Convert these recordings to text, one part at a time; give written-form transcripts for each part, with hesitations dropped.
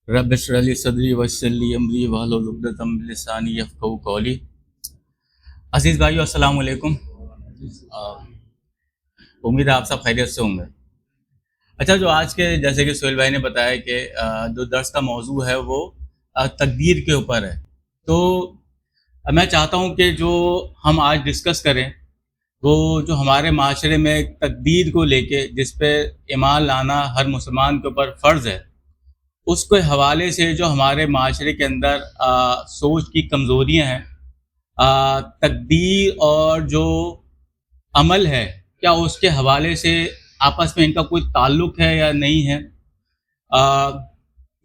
رب اشرح لي صدری ویسر لي امری واحلل عقدۃ من لسانی یفقہوا قولی۔ عزیز بھائیو السلام علیکم۔ امید ہے آپ سب خیریت سے ہوں گے۔ اچھا، جو آج کے جیسے کہ سہیل بھائی نے بتایا کہ جو درس کا موضوع ہے وہ تقدیر کے اوپر ہے، تو میں چاہتا ہوں کہ جو ہم آج ڈسکس کریں وہ جو ہمارے معاشرے میں تقدیر کو لے کے جس پہ ایمان لانا ہر مسلمان کے اوپر فرض ہے، اس کے حوالے سے جو ہمارے معاشرے کے اندر سوچ کی کمزوریاں ہیں، تقدیر اور جو عمل ہے کیا اس کے حوالے سے آپس میں ان کا کوئی تعلق ہے یا نہیں ہے۔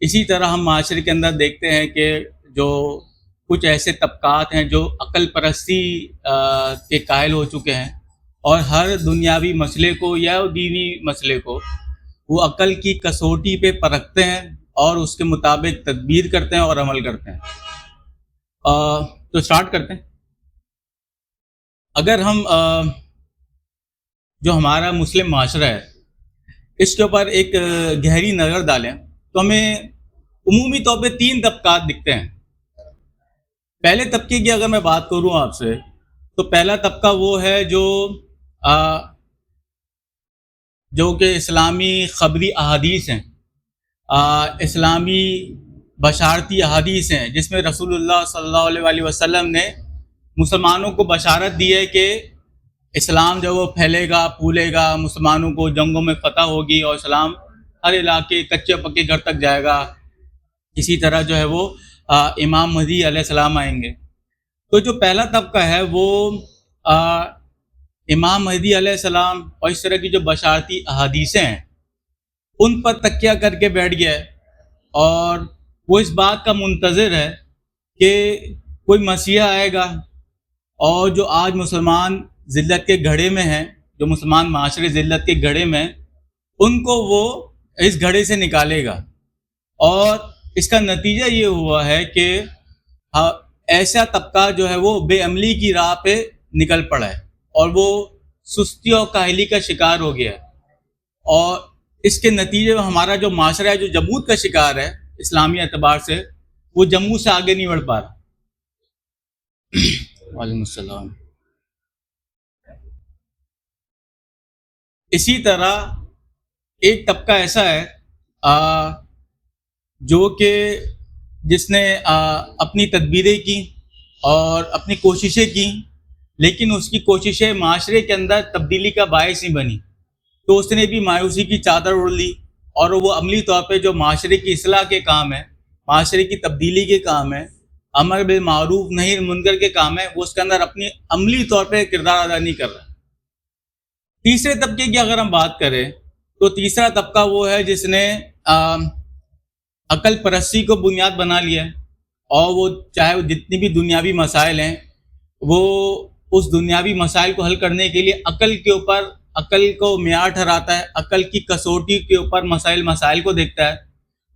اسی طرح ہم معاشرے کے اندر دیکھتے ہیں کہ جو کچھ ایسے طبقات ہیں جو عقل پرستی کے قائل ہو چکے ہیں اور ہر دنیاوی مسئلے کو یا دینی مسئلے کو وہ عقل کی کسوٹی پہ پرکھتے ہیں اور اس کے مطابق تدبیر کرتے ہیں اور عمل کرتے ہیں۔ تو سٹارٹ کرتے ہیں۔ اگر ہم جو ہمارا مسلم معاشرہ ہے اس کے اوپر ایک گہری نظر ڈالیں تو ہمیں عمومی طور پہ 3 طبقات دکھتے ہیں۔ پہلے طبقے کی اگر میں بات کروں آپ سے تو پہلا طبقہ وہ ہے جو کہ اسلامی خبری احادیث ہیں، اسلامی بشارتی احادیث ہیں، جس میں رسول اللہ صلی اللہ علیہ وآلہ وسلم نے مسلمانوں کو بشارت دی ہے کہ اسلام جو وہ پھیلے گا، پھولے گا، مسلمانوں کو جنگوں میں فتح ہوگی اور اسلام ہر علاقے کچے پکے گھر تک جائے گا۔ اسی طرح جو ہے وہ امام مہدی علیہ السلام آئیں گے۔ تو جو پہلا طبقہ ہے وہ امام مہدی علیہ السلام اور اس طرح کی جو بشارتی احادیثیں ہیں ان پر تکیہ کر کے بیٹھ گیا ہے، اور وہ اس بات کا منتظر ہے کہ کوئی مسیحا آئے گا اور جو آج مسلمان ذلت کے گھڑے میں ہیں، جو مسلمان معاشرے ذلت کے گھڑے میں ہیں، ان کو وہ اس گھڑے سے نکالے گا۔ اور اس کا نتیجہ یہ ہوا ہے کہ ایسا طبقہ جو ہے وہ بے عملی کی راہ پہ نکل پڑا ہے اور وہ سستی اور کاہلی کا شکار ہو گیا ہے، اور اس کے نتیجے میں ہمارا جو معاشرہ ہے جو جمود کا شکار ہے اسلامی اعتبار سے، وہ جموں سے آگے نہیں بڑھ پا رہا۔ وعلیکم السلام۔ اسی طرح ایک طبقہ ایسا ہے جو کہ جس نے اپنی تدبیریں کی اور اپنی کوششیں کی، لیکن اس کی کوششیں معاشرے کے اندر تبدیلی کا باعث نہیں بنی، تو اس نے بھی مایوسی کی چادر اوڑھ لی، اور وہ عملی طور پہ جو معاشرے کی اصلاح کے کام ہے، معاشرے کی تبدیلی کے کام ہے، امر بالمعروف نہی منکر کے کام ہے، وہ اس کے اندر اپنی عملی طور پہ کردار ادا نہیں کر رہا۔ تیسرے طبقے کی اگر ہم بات کریں تو تیسرا طبقہ وہ ہے جس نے عقل پرستی کو بنیاد بنا لیا ہے، اور وہ چاہے وہ جتنی بھی دنیاوی مسائل ہیں وہ اس دنیاوی مسائل کو حل کرنے کے لیے عقل کے اوپر، عقل کو معیار ٹھہراتا ہے، عقل کی کسوٹی کے اوپر مسائل کو دیکھتا ہے۔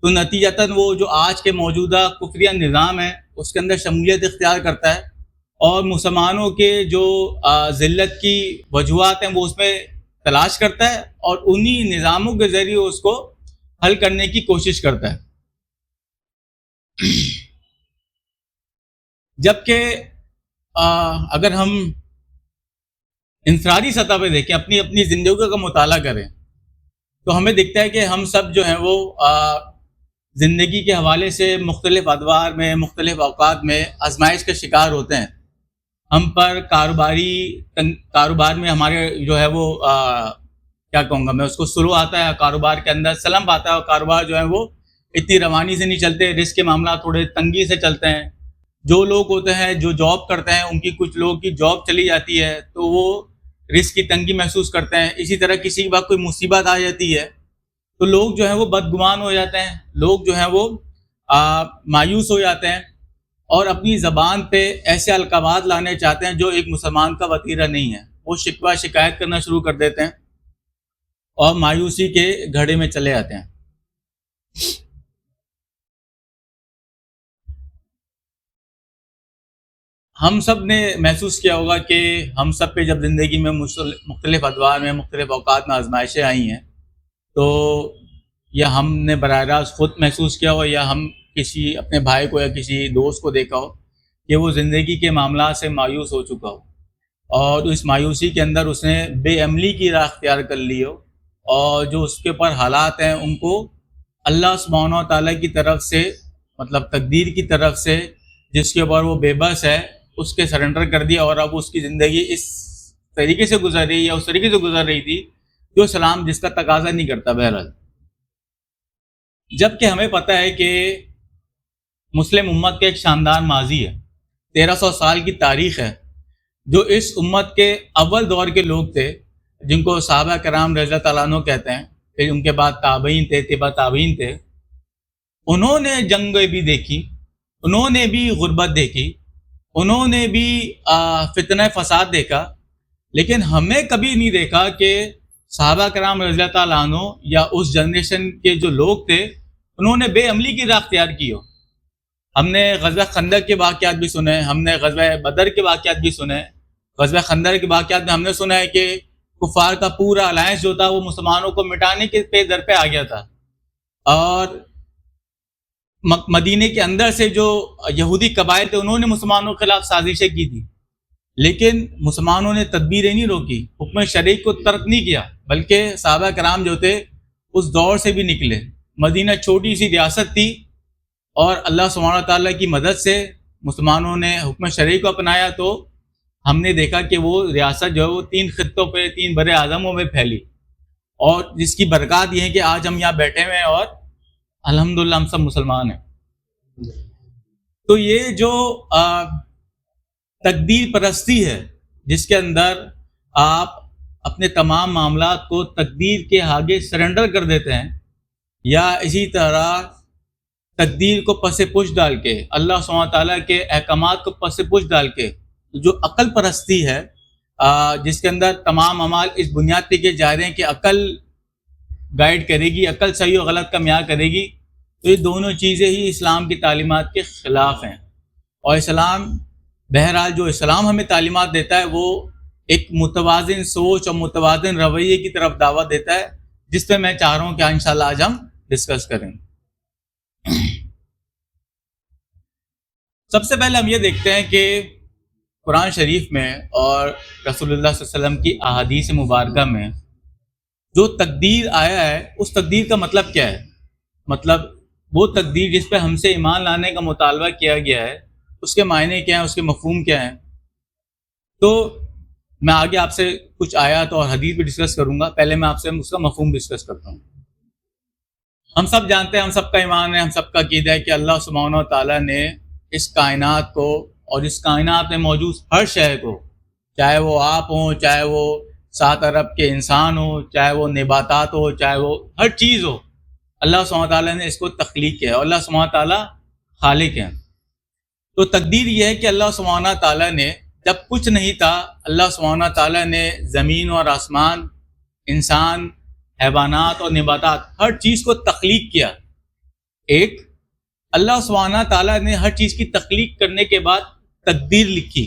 تو نتیجتاً وہ جو آج کے موجودہ کفریہ نظام ہے اس کے اندر شمولیت اختیار کرتا ہے، اور مسلمانوں کے جو ذلت کی وجوہات ہیں وہ اس میں تلاش کرتا ہے اور انہی نظاموں کے ذریعے اس کو حل کرنے کی کوشش کرتا ہے۔ جبکہ اگر ہم انفرادی سطح پہ دیکھیں، اپنی زندگی کا مطالعہ کریں، تو ہمیں دکھتا ہے کہ ہم سب جو ہیں وہ زندگی کے حوالے سے مختلف ادوار میں، مختلف اوقات میں آزمائش کا شکار ہوتے ہیں۔ ہم پر کاروبار میں ہمارے جو ہے وہ کیا کہوں گا میں اس کو، سلو آتا ہے کاروبار کے اندر، سلمپ آتا ہے، اور کاروبار جو ہے وہ اتنی روانی سے نہیں چلتے، رزق کے معاملات تھوڑے تنگی سے چلتے ہیں۔ جو لوگ ہوتے ہیں جو جاب کرتے ہیں، ان کی کچھ لوگوں کی جاب چلی جاتی ہے تو وہ رزق کی تنگی محسوس کرتے ہیں۔ اسی طرح کسی کے بعد کوئی مصیبت آ جاتی ہے تو لوگ جو ہیں وہ بدگمان ہو جاتے ہیں، لوگ جو ہیں وہ مایوس ہو جاتے ہیں، اور اپنی زبان پہ ایسے القابات لانے چاہتے ہیں جو ایک مسلمان کا وتیرہ نہیں ہے۔ وہ شکوہ شکایت کرنا شروع کر دیتے ہیں اور مایوسی کے گھڑے میں چلے جاتے ہیں۔ ہم سب نے محسوس کیا ہوگا کہ ہم سب پہ جب زندگی میں مختلف ادوار میں، مختلف اوقات میں آزمائشیں آئی ہیں، تو یا ہم نے براہ راست خود محسوس کیا ہو یا ہم کسی اپنے بھائی کو یا کسی دوست کو دیکھا ہو کہ وہ زندگی کے معاملات سے مایوس ہو چکا ہو اور اس مایوسی کے اندر اس نے بے عملی کی راہ اختیار کر لی ہو، اور جو اس کے اوپر حالات ہیں ان کو اللہ سبحانہ و تعالیٰ کی طرف سے، مطلب تقدیر کی طرف سے جس کے اوپر وہ بے بس ہے، اس کے سرنڈر کر دیا، اور اب اس کی زندگی اس طریقے سے گزر رہی یا اس طریقے سے گزر رہی تھی جو اسلام جس کا تقاضا نہیں کرتا۔ بہرحال جب کہ ہمیں پتہ ہے کہ مسلم امت کا ایک شاندار ماضی ہے، 1300 سال کی تاریخ ہے، جو اس امت کے اول دور کے لوگ تھے جن کو صحابہ کرام رضی اللہ تعالیٰ عنہ کہتے ہیں، پھر ان کے بعد تابعین تھے، تبع تابعین تھے، انہوں نے جنگیں بھی دیکھی، انہوں نے بھی غربت دیکھی، انہوں نے بھی فتنہ فساد دیکھا، لیکن ہمیں کبھی نہیں دیکھا کہ صحابہ کرام رضی اللہ تعالیٰ عنہ یا اس جنریشن کے جو لوگ تھے انہوں نے بے عملی کی راہ اختیار کی ہو۔ ہم نے غزوہ خندق کے واقعات بھی سنے، ہم نے غزوہ بدر کے واقعات بھی سنے۔ غزوہ خندق کے واقعات میں ہم نے سنا ہے کہ کفار کا پورا الائنس جو تھا وہ مسلمانوں کو مٹانے کے در پہ آ گیا تھا، اور مدینے کے اندر سے جو یہودی قبائل تھے انہوں نے مسلمانوں کے خلاف سازشیں کی تھی، لیکن مسلمانوں نے تدبیریں نہیں روکی، حکم شرعی کو ترک نہیں کیا، بلکہ صحابہ کرام جو تھے اس دور سے بھی نکلے۔ مدینہ چھوٹی سی ریاست تھی، اور اللہ سبحانہ تعالیٰ کی مدد سے مسلمانوں نے حکم شرعی کو اپنایا، تو ہم نے دیکھا کہ وہ ریاست جو ہے وہ 3 خطوں پہ، 3 بر اعظموں میں پھیلی، اور جس کی برکات یہ ہے کہ آج ہم یہاں بیٹھے ہوئے ہیں اور الحمدللہ ہم سب مسلمان ہیں۔ تو یہ جو تقدیر پرستی ہے جس کے اندر آپ اپنے تمام معاملات کو تقدیر کے آگے سرنڈر کر دیتے ہیں، یا اسی طرح تقدیر کو پس پش ڈال کے، اللہ سبحانہ تعالیٰ کے احکامات کو پس پش ڈال کے، جو عقل پرستی ہے جس کے اندر تمام اعمال اس بنیاد پہ کے جا رہے ہیں کہ عقل گائیڈ کرے گی، عقل صحیح و غلط کا معیار کرے گی، تو یہ دونوں چیزیں ہی اسلام کی تعلیمات کے خلاف ہیں۔ اور اسلام، بہرحال جو اسلام ہمیں تعلیمات دیتا ہے وہ ایک متوازن سوچ اور متوازن رویے کی طرف دعوت دیتا ہے، جس پہ میں چاہ رہا ہوں کہ انشاءاللہ آج ہم ڈسکس کریں۔ سب سے پہلے ہم یہ دیکھتے ہیں کہ قرآن شریف میں اور رسول اللہ صلی اللہ علیہ وسلم کی احادیث مبارکہ میں جو تقدیر آیا ہے اس تقدیر کا مطلب کیا ہے، مطلب وہ تقدیر جس پہ ہم سے ایمان لانے کا مطالبہ کیا گیا ہے اس کے معنی کیا ہیں، اس کے مفہوم کیا ہیں۔ تو میں آگے آپ سے کچھ آیات اور حدیث بھی ڈسکس کروں گا، پہلے میں آپ سے اس کا مفہوم ڈسکس کرتا ہوں۔ ہم سب جانتے ہیں، ہم سب کا ایمان ہے، ہم سب کا عقیدہ ہے کہ اللہ سبحانہ و تعالیٰ نے اس کائنات کو اور اس کائنات میں موجود ہر شے کو، چاہے وہ آپ ہوں، چاہے وہ 7 ارب کے انسان ہوں، چاہے وہ نباتات ہو، چاہے وہ ہر چیز ہو، اللہ سبحانہ تعالیٰ نے اس کو تخلیق کیا ہے، اور اللہ سبحانہ تعالیٰ خالق ہیں۔ تو تقدیر یہ ہے کہ اللہ سبحانہ تعالیٰ نے جب کچھ نہیں تھا، اللہ سبحانہ تعالیٰ نے زمین اور آسمان، انسان، حیوانات اور نباتات، ہر چیز کو تخلیق کیا۔ ایک اللہ سبحانہ تعالیٰ نے ہر چیز کی تخلیق کرنے کے بعد تقدیر لکھی،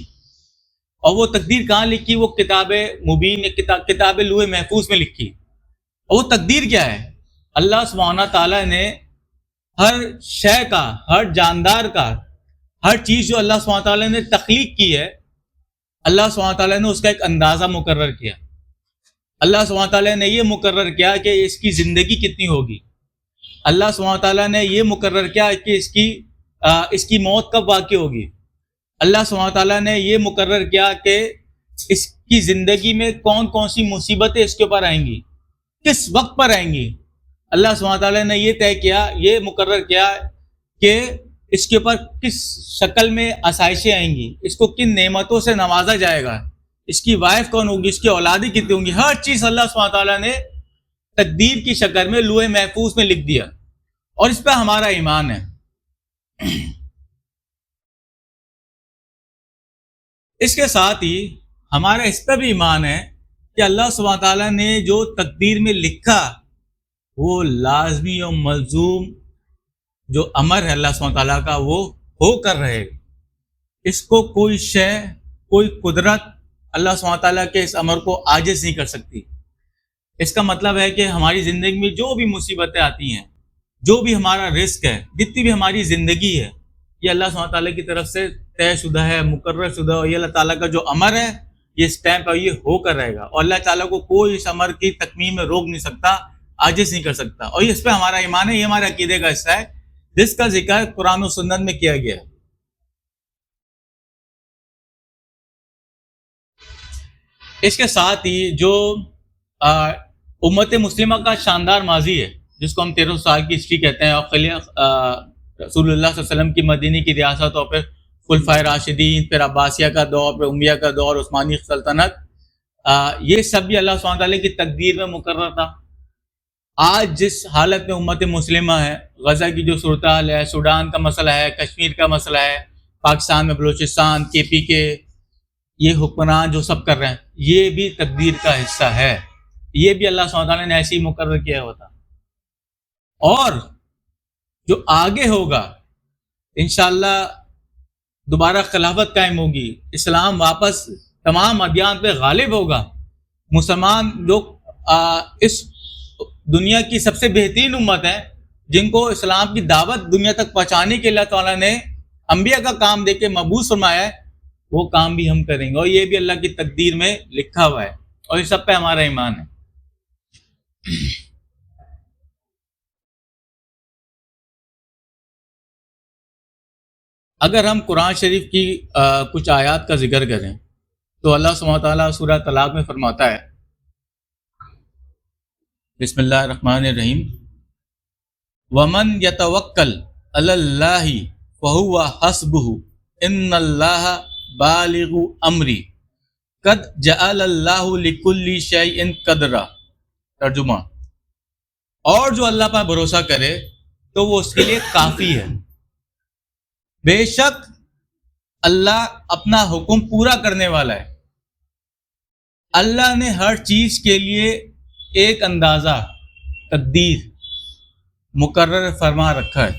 اور وہ تقدیر کہاں لکھی؟ وہ کتاب مبین، کتاب لوح محفوظ میں لکھی۔ اور وہ تقدیر کیا ہے؟ اللہ سبحانہ تعالیٰ نے ہر شے کا، ہر جاندار کا، ہر چیز جو اللہ سبحانہ تعالیٰ نے تخلیق کی ہے، اللہ سبحانہ تعالیٰ نے اس کا ایک اندازہ مقرر کیا۔ اللہ سبحانہ تعالیٰ نے یہ مقرر کیا کہ اس کی زندگی کتنی ہوگی، اللہ سبحانہ تعالیٰ نے یہ مقرر کیا کہ اس کی موت کب واقع ہوگی، اللہ سبحانہ تعالیٰ نے یہ مقرر کیا کہ اس کی زندگی میں کون کون سی مصیبتیں اس کے اوپر آئیں گی، کس وقت پر آئیں گی۔ اللہ سبحانہ تعالیٰ نے یہ طے کیا، یہ مقرر کیا کہ اس کے اوپر کس شکل میں آسائشیں آئیں گی، اس کو کن نعمتوں سے نوازا جائے گا، اس کی وائف کون ہوگی، اس کی اولادیں کتنی ہوں گی، ہر چیز اللہ سبحانہ تعالیٰ نے تقدیر کی شکل میں لوح محفوظ میں لکھ دیا، اور اس پہ ہمارا ایمان ہے۔ اس کے ساتھ ہی ہمارا اس پہ بھی ایمان ہے کہ اللہ سبحانہ تعالیٰ نے جو تقدیر میں لکھا وہ لازمی اور ملزوم جو امر ہے اللہ سبحانہ تعالیٰ کا وہ ہو کر رہے، اس کو کوئی شے، کوئی قدرت اللہ سبحانہ تعالیٰ کے اس امر کو عاجز نہیں کر سکتی۔ اس کا مطلب ہے کہ ہماری زندگی میں جو بھی مصیبتیں آتی ہیں، جو بھی ہمارا رزق ہے، جتنی بھی ہماری زندگی ہے، یہ اللہ سبحانہ تعالیٰ کی طرف سے طے شدہ ہے، مقرر شدہ، اور یہ اللہ تعالیٰ کا جو امر ہے، یہ اسٹیمپ ہے، یہ ہو کر رہے گا، اور اللہ تعالیٰ کو کوئی اس امر کی تکمیل میں روک نہیں سکتا، عاجز نہیں کر سکتا، اور اس پہ ہمارا ایمان ہے، یہ ہمارے عقیدے کا حصہ ہے جس کا ذکر قرآن و سنت میں کیا گیا ہے۔ اس کے ساتھ ہی جو امت مسلمہ کا شاندار ماضی ہے، جس کو ہم 13 سال کی ہسٹری کہتے ہیں، اور رسول اللہ صلی اللہ علیہ وسلم کی مدینی کی ریاست، اور پھر خلفائے راشدین، پھر عباسیہ کا دور، پھر امیہ کا دور، عثمانی سلطنت، یہ سب بھی اللہ سبحانہ تعالیٰ کی تقدیر میں مقرر تھا۔ آج جس حالت میں امت مسلمہ ہے، غزہ کی جو صورتحال ہے، سوڈان کا مسئلہ ہے، کشمیر کا مسئلہ ہے، پاکستان میں بلوچستان، کے پی کے یہ حکمران جو سب کر رہے ہیں، یہ بھی تقدیر کا حصہ ہے، یہ بھی اللہ سبحانہ تعالیٰ نے ایسے ہی مقرر کیا ہوا تھا۔ اور جو آگے ہوگا انشاءاللہ دوبارہ خلافت قائم ہوگی، اسلام واپس تمام ادیان پہ غالب ہوگا، مسلمان لوگ اس دنیا کی سب سے بہترین امت ہے جن کو اسلام کی دعوت دنیا تک پہنچانے کے اللہ تعالیٰ نے انبیاء کا کام دے کے مبعوث فرمایا ہے، وہ کام بھی ہم کریں گے، اور یہ بھی اللہ کی تقدیر میں لکھا ہوا ہے، اور اس سب پہ ہمارا ایمان ہے۔ اگر ہم قرآن شریف کی کچھ آیات کا ذکر کریں تو اللہ سبحانہ تعالیٰ سورہ طلاق میں فرماتا ہے، بسم اللہ الرحمن الرحیم، وَمَن يَتَوَكَّلْ عَلَى اللَّهِ فَهُوَ حَسْبُهُ إِنَّ اللَّهَ بَالِغُ أَمْرِهِ قَدْ جَعَلَ اللَّهُ لِكُلِّ شَيْءٍ قَدْرًا۔ ترجمہ، اور جو اللہ پر بھروسہ کرے تو وہ اس کے لیے کافی ہے، بے شک اللہ اپنا حکم پورا کرنے والا ہے، اللہ نے ہر چیز کے لیے ایک اندازہ، تقدیر مقرر فرما رکھا ہے۔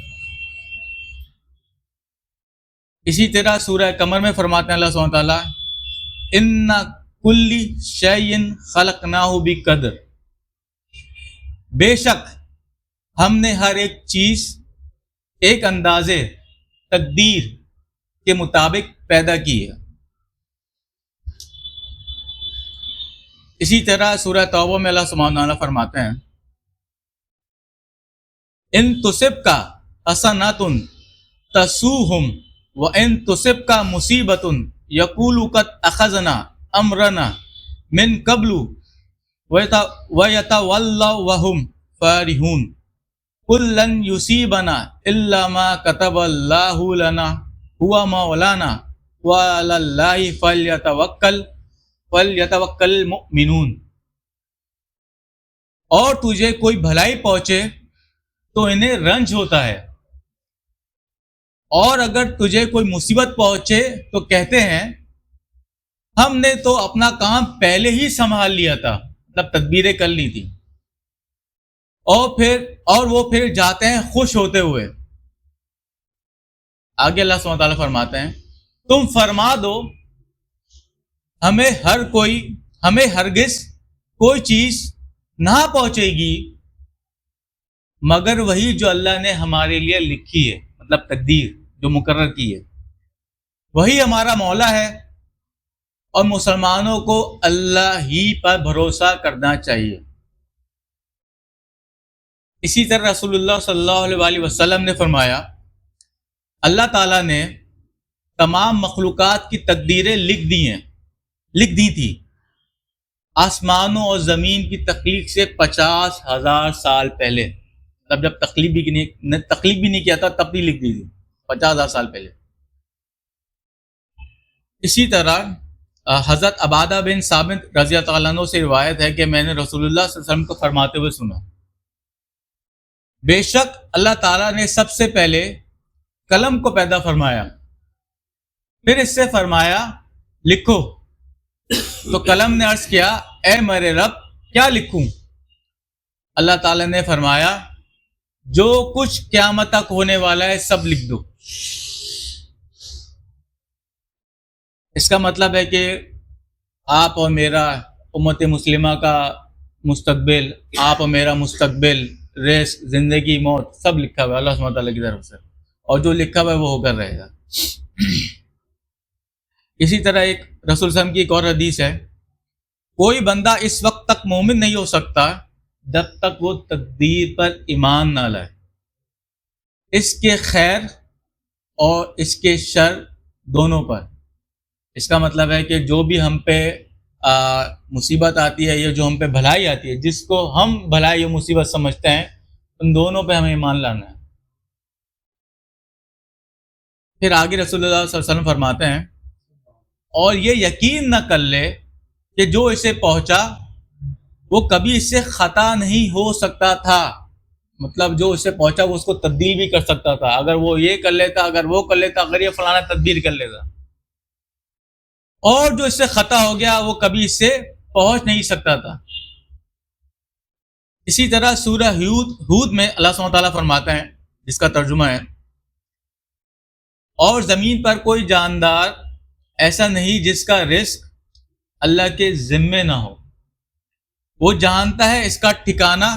اسی طرح سورہ قمر میں فرماتے ہیں اللہ سبحانہ تعالیٰ، ان کل شیء خلقناہ بقدر، بے شک ہم نے ہر ایک چیز ایک اندازے، تقدیر کے مطابق پیدا کی ہے۔ اسی طرح سورہ توبہ میں اللہ سبحانہ تعالیٰ فرماتے ہیں، ان تصبک حسنۃ تسؤہم وان تصبک مصیبۃ یقولوا قد اخذنا امرنا من قبل ویتولوا وهم فرحون قل لن یصیبنا الا ما كتب اللہ لنا هو مولانا وعلی اللہ فلیتوکل المؤمنون۔ اور تجھے کوئی بھلائی پہنچے تو انہیں رنج ہوتا ہے، اور اگر تجھے کوئی مصیبت پہنچے تو کہتے ہیں ہم نے تو اپنا کام پہلے ہی سنبھال لیا تھا، مطلب تدبیریں کر لی تھی، اور وہ پھر جاتے ہیں خوش ہوتے ہوئے۔ آگے اللہ سبحانہ تعالیٰ فرماتے ہیں، تم فرما دو ہمیں ہرگز کوئی چیز نہ پہنچے گی مگر وہی جو اللہ نے ہمارے لیے لکھی ہے، مطلب تقدیر جو مقرر کی ہے، وہی ہمارا مولا ہے، اور مسلمانوں کو اللہ ہی پر بھروسہ کرنا چاہیے۔ اسی طرح رسول اللہ صلی اللہ علیہ وسلم نے فرمایا، اللہ تعالیٰ نے تمام مخلوقات کی تقدیریں لکھ دی تھی آسمانوں اور زمین کی تخلیق سے 50,000 سال پہلے، تب جب تخلیق بھی نہیں کیا تھا تب بھی لکھ دی تھی 50,000 سال پہلے۔ اسی طرح حضرت عبادہ بن ثابت رضی اللہ عنہ سے روایت ہے کہ میں نے رسول اللہ صلی اللہ علیہ وسلم کو فرماتے ہوئے سنا، بے شک اللہ تعالیٰ نے سب سے پہلے قلم کو پیدا فرمایا، پھر اس سے فرمایا لکھو، تو قلم نے عرض کیا اے میرے رب کیا لکھوں؟ اللہ تعالیٰ نے فرمایا جو کچھ قیامت تک ہونے والا ہے سب لکھ دو۔ اس کا مطلب ہے کہ آپ اور میرا، امت مسلمہ کا مستقبل، آپ اور میرا مستقبل، رزق، زندگی، موت، سب لکھا ہوا ہے اللہ سبحانہ تعالیٰ کی طرف سے، اور جو لکھا ہوا ہے وہ ہو کر رہے گا۔ اسی طرح ایک رسول صلی اللہ علیہ وسلم کی ایک اور حدیث ہے، کوئی بندہ اس وقت تک مومن نہیں ہو سکتا جب تک وہ تقدیر پر ایمان نہ لائے، اس کے خیر اور اس کے شر دونوں پر۔ اس کا مطلب ہے کہ جو بھی ہم پہ مصیبت آتی ہے یا جو ہم پہ بھلائی آتی ہے، جس کو ہم بھلائی یا مصیبت سمجھتے ہیں، ان دونوں پہ ہمیں ایمان لانا ہے۔ پھر آگے رسول اللہ صلی اللہ علیہ وسلم فرماتے ہیں، اور یہ یقین نہ کر لے کہ جو اسے پہنچا وہ کبھی اس سے خطا نہیں ہو سکتا تھا، مطلب جو اسے پہنچا وہ اس کو تبدیل بھی کر سکتا تھا، اگر وہ یہ کر لیتا، اگر وہ کر لیتا، اگر یہ فلانا تدبیر کر لیتا، اور جو اس سے خطا ہو گیا وہ کبھی اس سے پہنچ نہیں سکتا تھا۔ اسی طرح سورہ ہود میں اللہ سبحانہ تعالیٰ فرماتے ہیں، جس کا ترجمہ ہے، اور زمین پر کوئی جاندار ایسا نہیں جس کا رزق اللہ کے ذمے نہ ہو، وہ جانتا ہے اس کا ٹھکانہ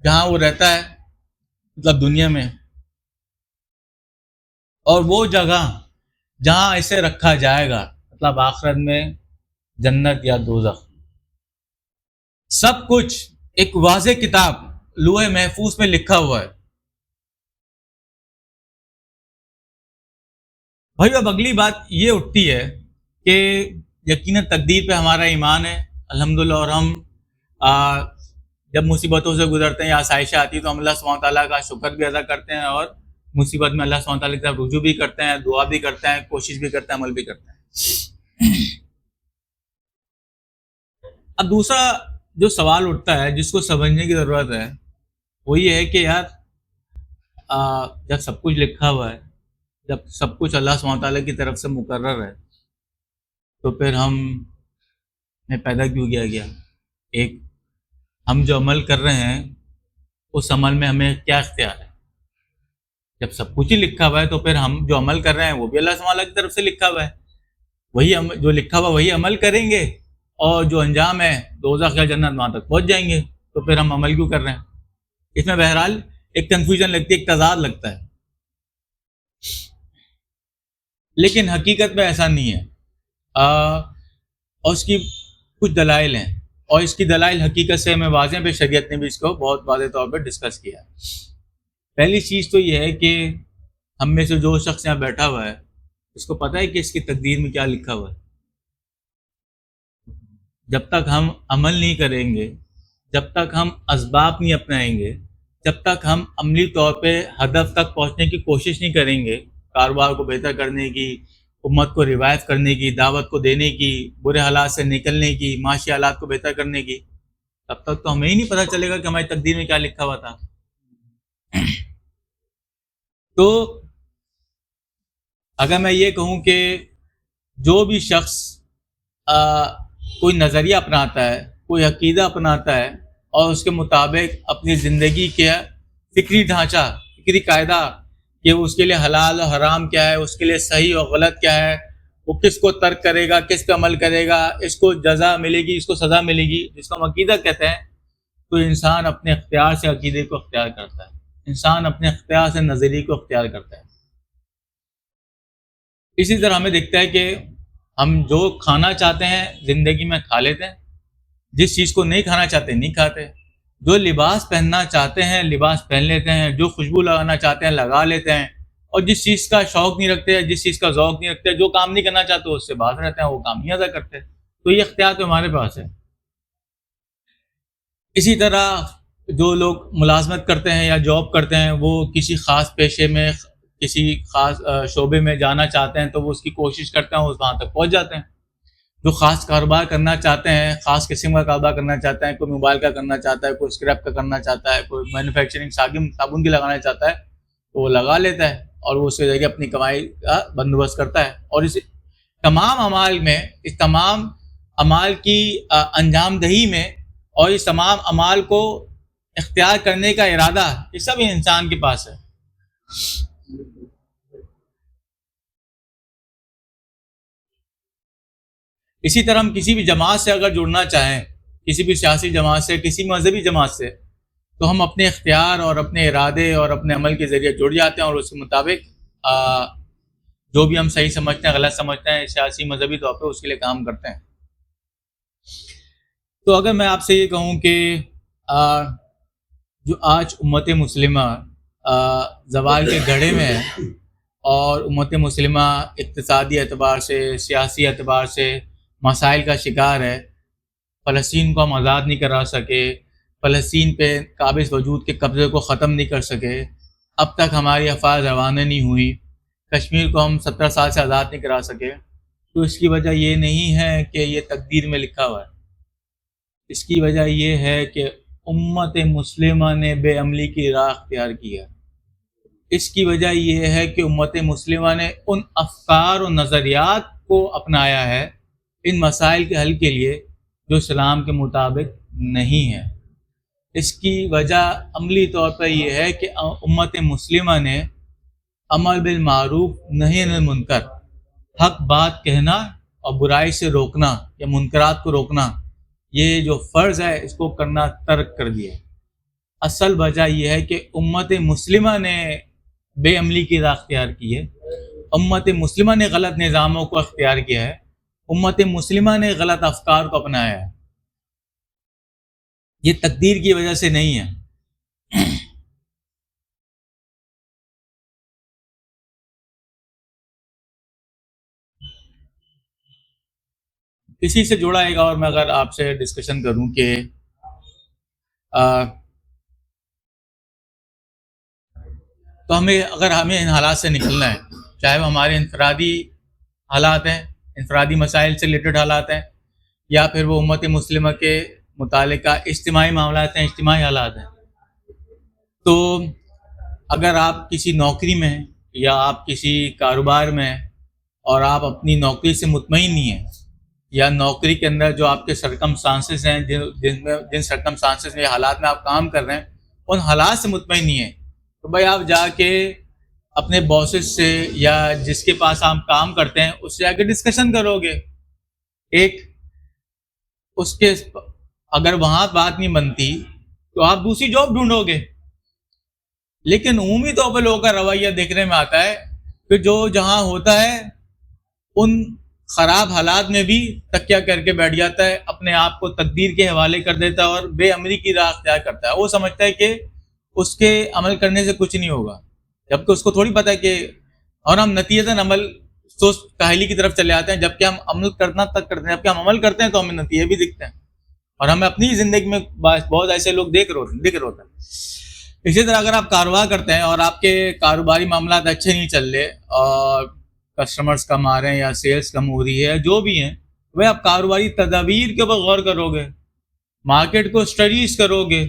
جہاں وہ رہتا ہے، مطلب دنیا میں، اور وہ جگہ جہاں اسے رکھا جائے گا، مطلب آخرت میں جنت یا دوزخ۔ سب کچھ ایک واضح کتاب لوح محفوظ میں لکھا ہوا ہے۔ بھائی اب اگلی بات یہ اٹھتی ہے کہ یقیناً تقدیر پہ ہمارا ایمان ہے الحمدللہ، اور ہم جب مصیبتوں سے گزرتے ہیں یا آسائشیں آتی ہیں تو ہم اللہ سبحانہ تعالیٰ کا شکر بھی ادا کرتے ہیں، اور مصیبت میں اللہ سبحانہ تعالیٰ کی طرف رجوع بھی کرتے ہیں، دعا بھی کرتے ہیں، کوشش بھی کرتے ہیں، عمل بھی کرتے ہیں۔ اب دوسرا جو سوال اٹھتا ہے جس کو سمجھنے کی ضرورت ہے وہ یہ ہے کہ یار جب سب کچھ لکھا ہوا ہے، جب سب کچھ اللہ سبحانہ تعالیٰ کی طرف سے مقرر ہے، تو پھر ہم نے پیدا کیوں کیا گیا؟ ایک ہم جو عمل کر رہے ہیں اس عمل میں ہمیں کیا اختیار ہے؟ جب سب کچھ ہی لکھا ہوا ہے تو پھر ہم جو عمل کر رہے ہیں وہ بھی اللہ سبحانہ تعالیٰ کی طرف سے لکھا ہوا ہے، وہی جو لکھا ہوا وہی عمل کریں گے، اور جو انجام ہے دوزخ یا جنت وہاں تک پہنچ جائیں گے، تو پھر ہم عمل کیوں کر رہے ہیں؟ اس میں بہرحال ایک کنفیوژن لگتی ہے، ایک تضاد لگتا ہے، لیکن حقیقت میں ایسا نہیں ہے، اور اس کی کچھ دلائل ہیں، اور اس کی دلائل حقیقت سے ہمیں واضح پہ شریعت نے بھی اس کو بہت واضح طور پہ ڈسکس کیا ہے۔ پہلی چیز تو یہ ہے کہ ہم میں سے جو شخص یہاں بیٹھا ہوا ہے اس کو پتہ ہے کہ اس کی تقدیر میں کیا لکھا ہوا ہے۔ جب تک ہم عمل نہیں کریں گے، جب تک ہم اسباب نہیں اپنائیں گے، جب تک ہم عملی طور پہ ہدف تک پہنچنے کی کوشش نہیں کریں گے، کاروبار کو بہتر کرنے کی، امت کو ریوائو کرنے کی، دعوت کو دینے کی، برے حالات سے نکلنے کی، معاشی حالات کو بہتر کرنے کی، تب تک تو ہمیں ہی نہیں پتہ چلے گا کہ ہماری تقدیر میں کیا لکھا ہوا تھا۔ تو اگر میں یہ کہوں کہ جو بھی شخص کوئی نظریہ اپناتا ہے، کوئی عقیدہ اپناتا ہے، اور اس کے مطابق اپنی زندگی کے فکری ڈھانچہ، فکری قاعدہ کہ اس کے لیے حلال و حرام کیا ہے، اس کے لیے صحیح اور غلط کیا ہے، وہ کس کو ترک کرے گا، کس پہ عمل کرے گا، اس کو جزا ملے گی، اس کو سزا ملے گی، جس کو ہم عقیدہ کہتے ہیں، تو انسان اپنے اختیار سے عقیدے کو اختیار کرتا ہے، انسان اپنے اختیار سے نظریے کو اختیار کرتا ہے۔ اسی طرح ہمیں دیکھتا ہے کہ ہم جو کھانا چاہتے ہیں زندگی میں کھا لیتے ہیں، جس چیز کو نہیں کھانا چاہتے نہیں کھاتے، جو لباس پہننا چاہتے ہیں لباس پہن لیتے ہیں، جو خوشبو لگانا چاہتے ہیں لگا لیتے ہیں، اور جس چیز کا شوق نہیں رکھتے، جس چیز کا ذوق نہیں رکھتے، جو کام نہیں کرنا چاہتے اس سے باز رہتے ہیں، وہ کام نہیں ادا کرتے۔ تو یہ اختیار تو ہمارے پاس ہے۔ اسی طرح جو لوگ ملازمت کرتے ہیں یا جاب کرتے ہیں، وہ کسی خاص پیشے میں، کسی خاص شعبے میں جانا چاہتے ہیں تو وہ اس کی کوشش کرتے ہیں، وہ وہاں تک پہنچ جاتے ہیں۔ جو خاص کاروبار کرنا چاہتے ہیں، خاص قسم کا کاروبار کرنا چاہتے ہیں، کوئی موبائل کا کرنا چاہتا ہے، کوئی اسکریپ کا کرنا چاہتا ہے، کوئی مینوفیکچرنگ صابن کی لگانا چاہتا ہے، تو وہ لگا لیتا ہے، اور وہ اس کے ذریعے اپنی کمائی کا بندوبست کرتا ہے۔ اور اس تمام اعمال میں، اس تمام اعمال کی انجام دہی میں، اور اس تمام اعمال کو اختیار کرنے کا ارادہ، یہ سب انسان کے پاس ہے۔ اسی طرح ہم کسی بھی جماعت سے اگر جڑنا چاہیں کسی بھی سیاسی جماعت سے، کسی مذہبی جماعت سے، تو ہم اپنے اختیار اور اپنے ارادے اور اپنے عمل کے ذریعے جڑ جاتے ہیں اور اس کے مطابق جو بھی ہم صحیح سمجھتے ہیں، غلط سمجھتے ہیں سیاسی مذہبی طور پہ، اس کے لیے کام کرتے ہیں۔ تو اگر میں آپ سے یہ کہوں کہ جو آج امت مسلمہ زوال کے گڑھے میں ہے اور امت مسلمہ اقتصادی اعتبار سے، سیاسی اعتبار سے مسائل کا شکار ہے، فلسطین کو ہم آزاد نہیں کرا سکے، فلسطین پہ قابض وجود کے قبضے کو ختم نہیں کر سکے، اب تک ہماری افواج روانہ نہیں ہوئی، کشمیر کو ہم 17 سال سے آزاد نہیں کرا سکے، تو اس کی وجہ یہ نہیں ہے کہ یہ تقدیر میں لکھا ہوا ہے، اس کی وجہ یہ ہے کہ امت مسلمہ نے بے عملی کی راہ اختیار کی ہے۔ اس کی وجہ یہ ہے کہ امت مسلمہ نے ان افکار و نظریات کو اپنایا ہے ان مسائل کے حل کے لیے جو اسلام کے مطابق نہیں ہے۔ اس کی وجہ عملی طور پر یہ ہے کہ امت مسلمہ نے امر بالمعروف نہی عن المنکر، حق بات کہنا اور برائی سے روکنا یا منکرات کو روکنا، یہ جو فرض ہے اس کو کرنا ترک کر دیا۔ اصل وجہ یہ ہے کہ امت مسلمہ نے بے عملی کی راہ اختیار کی ہے، امت مسلمہ نے غلط نظاموں کو اختیار کیا ہے، امت مسلمہ نے غلط افکار کو اپنایا ہے، یہ تقدیر کی وجہ سے نہیں ہے۔ اسی سے جڑا ایک اور میں اگر آپ سے ڈسکشن کروں کہ تو ہمیں ان حالات سے نکلنا ہے، چاہے وہ ہمارے انفرادی حالات ہیں، انفرادی مسائل سے ریلیٹڈ حالات ہیں، یا پھر وہ امت مسلمہ کے متعلقہ اجتماعی معاملات ہیں، اجتماعی حالات ہیں۔ تو اگر آپ کسی نوکری میں ہیں یا آپ کسی کاروبار میں ہیں اور آپ اپنی نوکری سے مطمئن نہیں ہیں، یا نوکری کے اندر جو آپ کے سرکمسٹانسز ہیں، جن سرکمسٹانسز میں حالات میں آپ کام کر رہے ہیں، ان حالات سے مطمئن نہیں ہیں، تو بھائی آپ جا کے اپنے باسز سے یا جس کے پاس آپ کام کرتے ہیں اس سے جا کے ڈسکشن کرو گے، ایک اس کے اگر وہاں بات نہیں بنتی تو آپ دوسری جاب ڈھونڈو گے۔ لیکن عمومی طور پر لوگوں کا رویہ دیکھنے میں آتا ہے کہ جو جہاں ہوتا ہے ان خراب حالات میں بھی تکیہ کر کے بیٹھ جاتا ہے، اپنے آپ کو تقدیر کے حوالے کر دیتا ہے اور بے عملی کی راہ اختیار کرتا ہے۔ وہ سمجھتا ہے کہ اس کے عمل کرنے سے کچھ نہیں ہوگا، جبکہ اس کو تھوڑی پتہ ہے کہ، اور ہم نتیجتاً عمل سوچ کاہلی کی طرف چلے آتے ہیں، جبکہ ہم عمل کرنا تک کرتے ہیں، جبکہ ہم عمل کرتے ہیں تو ہمیں نتیجے بھی دکھتے ہیں، اور ہمیں اپنی زندگی میں بہت ایسے لوگ دکھ رہے ہوتے ہیں۔ اسی طرح اگر آپ کاروبار کرتے ہیں اور آپ کے کاروباری معاملات اچھے نہیں چل رہے اور کسٹمرز کم آ رہے ہیں یا سیلز کم ہو رہی ہے، جو بھی ہیں، وہ آپ کاروباری تدابیر کے اوپر غور کرو گے، مارکیٹ کو اسٹڈیز کرو گے،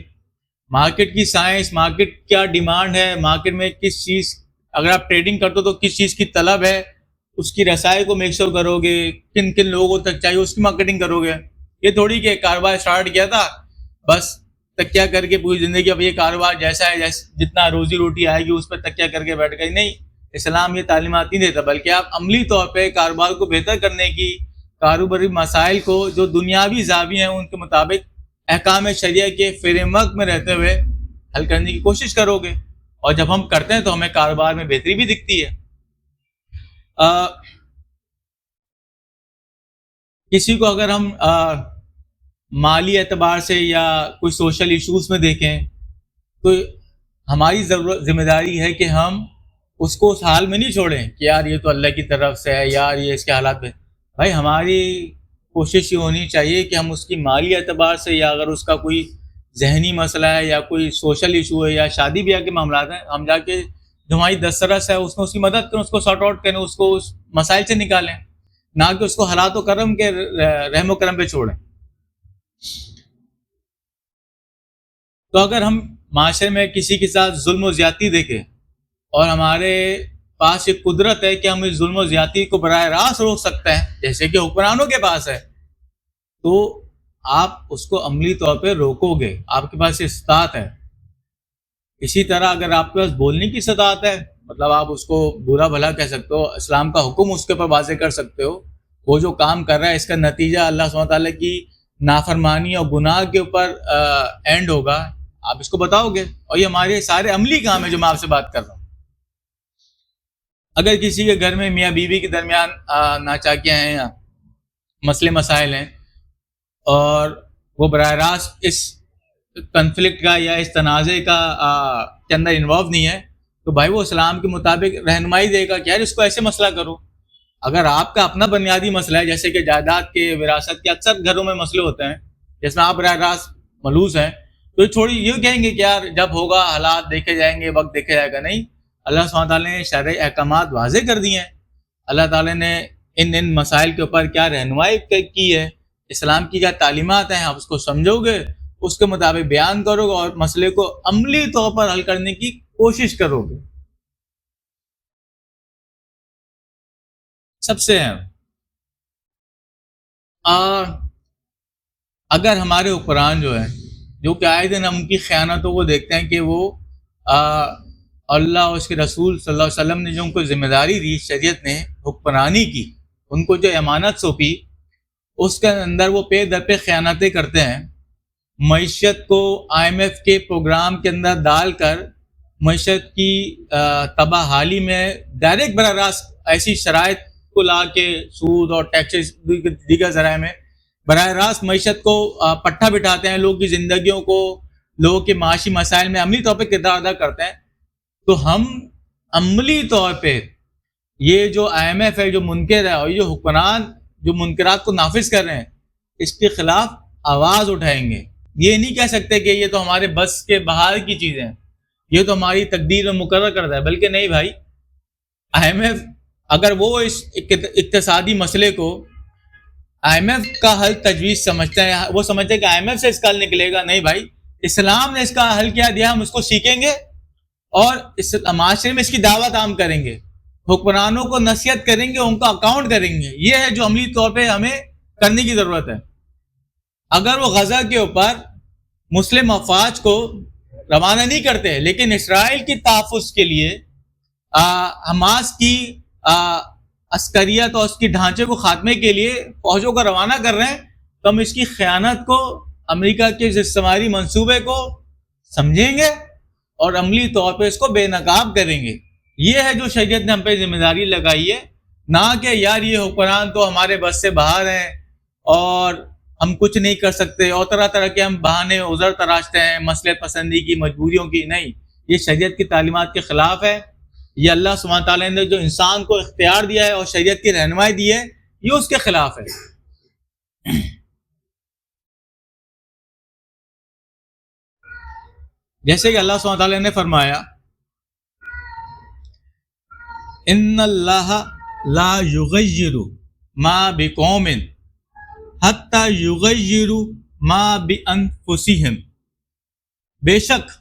مارکیٹ کی سائنس، مارکیٹ کیا ڈیمانڈ ہے، مارکیٹ میں کس چیز، اگر آپ ٹریڈنگ کرتے ہو تو کس چیز کی طلب ہے، اس کی رسائی کو میک شور کرو گے، کن کن لوگوں تک چاہیے اس کی مارکیٹنگ کرو گے۔ یہ تھوڑی کہ کاروبار اسٹارٹ کیا تھا بس تکیہ کر کے پوری زندگی اب یہ کاروبار جیسا ہے، جتنا روزی روٹی آئے گی اس پہ تکیہ کر کے بیٹھ گئی، نہیں، اسلام یہ تعلیمات نہیں دیتا، بلکہ آپ عملی طور پہ کاروبار کو بہتر کرنے کی، کاروباری مسائل کو جو دنیاوی زاویے ہیں ان کے مطابق احکام شریعہ کے فریم ورک میں رہتے ہوئے حل کرنے کی کوشش کرو گے، اور جب ہم کرتے ہیں تو ہمیں کاروبار میں بہتری بھی دکھتی ہے۔ کسی کو اگر ہم مالی اعتبار سے یا کوئی سوشل ایشوز میں دیکھیں تو ہماری ذمہ داری ہے کہ ہم اس کو اس حال میں نہیں چھوڑیں کہ یار یہ تو اللہ کی طرف سے ہے، یار یہ اس کے حالات میں، بھائی ہماری کوشش یہ ہونی چاہیے کہ ہم اس کی مالی اعتبار سے، یا اگر اس کا کوئی ذہنی مسئلہ ہے یا کوئی سوشل ایشو ہے یا شادی بیاہ کے معاملات ہیں، ہم جا کے جو ہماری دسترس ہے اس میں اس کی مدد کریں، اس کو سارٹ آؤٹ کریں، اس کو اس مسائل سے نکالیں، نہ کہ اس کو حالات و کرم کے رحم و کرم پہ چھوڑیں۔ تو اگر ہم معاشرے میں کسی کے ساتھ ظلم و زیادتی دیکھیں اور ہمارے پاس یہ قدرت ہے کہ ہم اس ظلم و زیادتی کو براہ راست روک سکتے ہیں، جیسے کہ حکمرانوں کے پاس ہے، تو آپ اس کو عملی طور پہ روکو گے، آپ کے پاس استطاعت ہے۔ اسی طرح اگر آپ کے پاس بولنے کی استطاعت ہے، مطلب آپ اس کو برا بھلا کہہ سکتے ہو، اسلام کا حکم اس کے اوپر واضح کر سکتے ہو، وہ جو کام کر رہا ہے اس کا نتیجہ اللہ سبحانہ تعالیٰ کی نافرمانی اور گناہ کے اوپر اینڈ ہوگا، آپ اس کو بتاؤ گے. اور یہ ہمارے سارے عملی کام ہے جو میں آپ سے بات کر رہا ہوں. اگر کسی کے گھر میں میاں بیوی کے درمیان ناچاکیاں ہیں یا مسئلے مسائل ہیں اور وہ براہ راست اس کنفلکٹ کا یا اس تنازع کا کے اندر انوالو نہیں ہے، تو بھائی وہ اسلام کے مطابق رہنمائی دے گا کہ یار اس کو ایسے مسئلہ کرو. اگر آپ کا اپنا بنیادی مسئلہ ہے، جیسے کہ جائیداد کے، وراثت کے اکثر گھروں میں مسئلے ہوتے ہیں جس میں آپ براہ راست ملوث ہیں، تو تھوڑی یہ کہیں گے کہ یار جب ہوگا حالات دیکھے جائیں گے، وقت دیکھا جائے گا. نہیں، اللہ سبحانہ تعالیٰ نے شرعی احکامات واضح کر دیے ہیں. اللہ تعالیٰ نے ان مسائل کے اوپر کیا رہنمائی کی ہے، اسلام کی کیا تعلیمات ہیں، آپ اس کو سمجھو گے، اس کے مطابق بیان کرو گے اور مسئلے کو عملی طور پر حل کرنے کی کوشش کرو گے. سب سے اہم، اگر ہمارے حکمران جو ہیں، جو کہ آئے دن ہم کی خیانتوں کو دیکھتے ہیں کہ وہ اللہ اور اس کے رسول صلی اللہ علیہ وسلم نے جو ان کو ذمہ داری دی، شریعت نے حکمرانی کی، ان کو جو امانت سونپی، اس کے اندر وہ پے در پہ خیانتیں کرتے ہیں. معیشت کو IMF کے پروگرام کے اندر ڈال کر معیشت کی تباہ حالی میں ڈائریکٹ براہ راست ایسی شرائط کو لا کے سود اور ٹیکسز دیگر ذرائع میں براہ راست معیشت کو پٹھا بٹھاتے ہیں، لوگوں کی زندگیوں کو، لوگوں کے معاشی مسائل میں عملی طور پہ کردار ادا کرتے ہیں. تو ہم عملی طور پہ یہ جو IMF ہے، جو منکر ہے، اور یہ حکمران جو منکرات کو نافذ کر رہے ہیں، اس کے خلاف آواز اٹھائیں گے. یہ نہیں کہہ سکتے کہ یہ تو ہمارے بس کے باہر کی چیزیں ہیں، یہ تو ہماری تقدیر میں مقرر کرتا ہے. بلکہ نہیں بھائی، IMF اگر وہ اس اقتصادی مسئلے کو IMF کا حل تجویز سمجھتے ہیں، وہ سمجھتے ہیں کہ IMF سے اس کا حل نکلے گا. نہیں بھائی، اسلام نے اس کا حل کیا دیا، ہم اس کو سیکھیں گے اور اس معاشرے میں اس کی دعوت عام کریں گے، حکمرانوں کو نصیحت کریں گے، ان کو اکاؤنٹ کریں گے. یہ ہے جو عملی طور پہ ہمیں کرنے کی ضرورت ہے. اگر وہ غزہ کے اوپر مسلم افواج کو روانہ نہیں کرتے، لیکن اسرائیل کی تحفظ کے لیے حماس کی عسکریت اور اس کی ڈھانچے کو خاتمے کے لیے فوجوں کو روانہ کر رہے ہیں، تو ہم اس کی خیانت کو، امریکہ کے استعماری منصوبے کو سمجھیں گے اور عملی طور پہ اس کو بے نقاب کریں گے. یہ ہے جو شریعت نے ہم پہ ذمہ داری لگائی ہے، نہ کہ یار یہ حکمران تو ہمارے بس سے باہر ہیں اور ہم کچھ نہیں کر سکتے، اور طرح طرح کے ہم بہانے عذر تراشتے ہیں مصلحت پسندی کی، مجبوریوں کی. نہیں، یہ شریعت کی تعلیمات کے خلاف ہے. یہ اللہ سبحانہ تعالیٰ نے جو انسان کو اختیار دیا ہے اور شریعت کی رہنمائی دی ہے، یہ اس کے خلاف ہے. جیسے کہ اللہ سبحانہ تعالیٰ نے فرمایا، ان اللہ لا یغیر ما بقوم حتی یغیروا ما بانفسہم. بے شک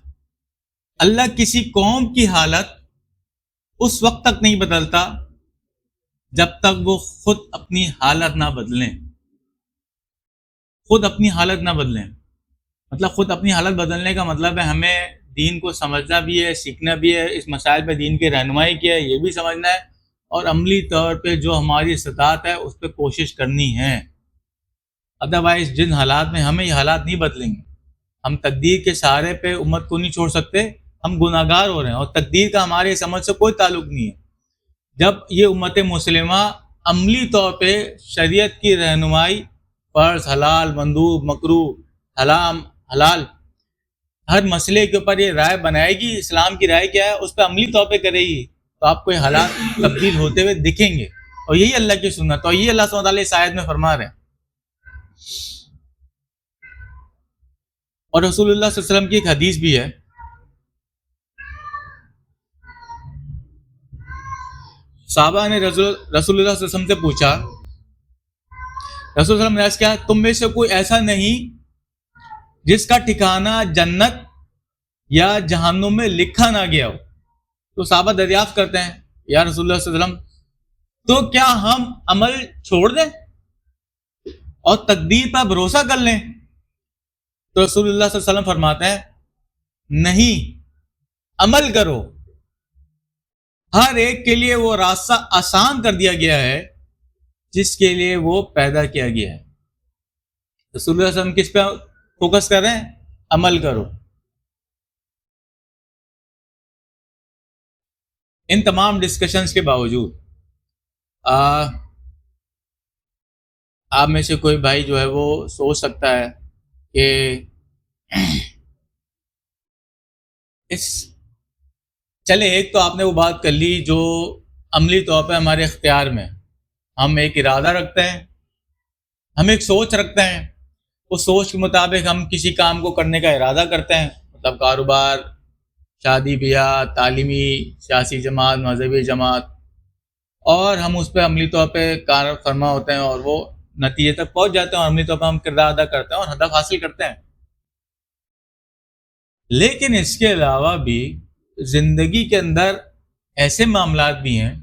اللہ کسی قوم کی حالت اس وقت تک نہیں بدلتا جب تک وہ خود اپنی حالت نہ بدلیں. خود اپنی حالت نہ بدلیں مطلب خود اپنی حالت بدلنے کا مطلب ہے ہمیں دین کو سمجھنا بھی ہے، سیکھنا بھی ہے، اس مسائل پہ دین کی رہنمائی کی ہے، یہ بھی سمجھنا ہے، اور عملی طور پہ جو ہماری استطاعت ہے اس پہ کوشش کرنی ہے. ادروائز جن حالات میں ہمیں یہ حالات نہیں بدلیں گے، ہم تقدیر کے سہارے پہ امت کو نہیں چھوڑ سکتے. ہم گناہ گار ہو رہے ہیں اور تقدیر کا ہمارے سمجھ سے کوئی تعلق نہیں ہے. جب یہ امت مسلمہ عملی طور پہ شریعت کی رہنمائی، فرض، حلال، مندوب، مکروہ، حرام، حلال، ہر مسئلے کے اوپر یہ رائے بنائے گی، اسلام کی رائے کیا ہے اس پہ عملی طور پہ کرے گی، تو آپ کو یہ حالات تبدیل ہوتے ہوئے دکھیں گے. اور یہی اللہ کی سنت، اور یہی اللہ سبحانہ تعالیٰ اس آیت میں فرما رہے ہیں. اور رسول اللہ صلی اللہ علیہ وسلم کی ایک حدیث بھی ہے، صحابہ نے رسول اللہ صلی اللہ علیہ وسلم سے پوچھا، رسول اللہ علیہ وسلم نے عرض کیا، تم میں سے کوئی ایسا نہیں جس کا ٹھکانہ جنت یا جہنم میں لکھا نہ گیا ہو. تو صحابہ دریافت کرتے ہیں، یا رسول اللہ صلی اللہ علیہ وسلم، تو کیا ہم عمل چھوڑ دیں اور تقدیر پر بھروسہ کر لیں؟ تو رسول اللہ صلی اللہ علیہ وسلم فرماتے ہیں، نہیں، عمل کرو. ہر ایک کے لیے وہ راستہ آسان کر دیا گیا ہے جس کے لیے وہ پیدا کیا گیا ہے. رسول اللہ صلی اللہ علیہ وسلم کس پہ فوکس کر رہے ہیں؟ عمل کرو. ان تمام ڈسکشنز کے باوجود آپ میں سے کوئی بھائی جو ہے وہ سوچ سکتا ہے کہ چلے ایک تو آپ نے وہ بات کر لی جو عملی طور پہ ہمارے اختیار میں، ہم ایک ارادہ رکھتے ہیں، ہم ایک سوچ رکھتے ہیں، اس سوچ کے مطابق ہم کسی کام کو کرنے کا ارادہ کرتے ہیں، مطلب کاروبار، شادی بیاہ، تعلیمی، سیاسی جماعت، مذہبی جماعت، اور ہم اس پہ عملی طور پہ کار فرما ہوتے ہیں اور وہ نتیجے تک پہنچ جاتے ہیں اور عملی طور پہ ہم کردار ادا کرتے ہیں اور ہدف حاصل کرتے ہیں. لیکن اس کے علاوہ بھی زندگی کے اندر ایسے معاملات بھی ہیں،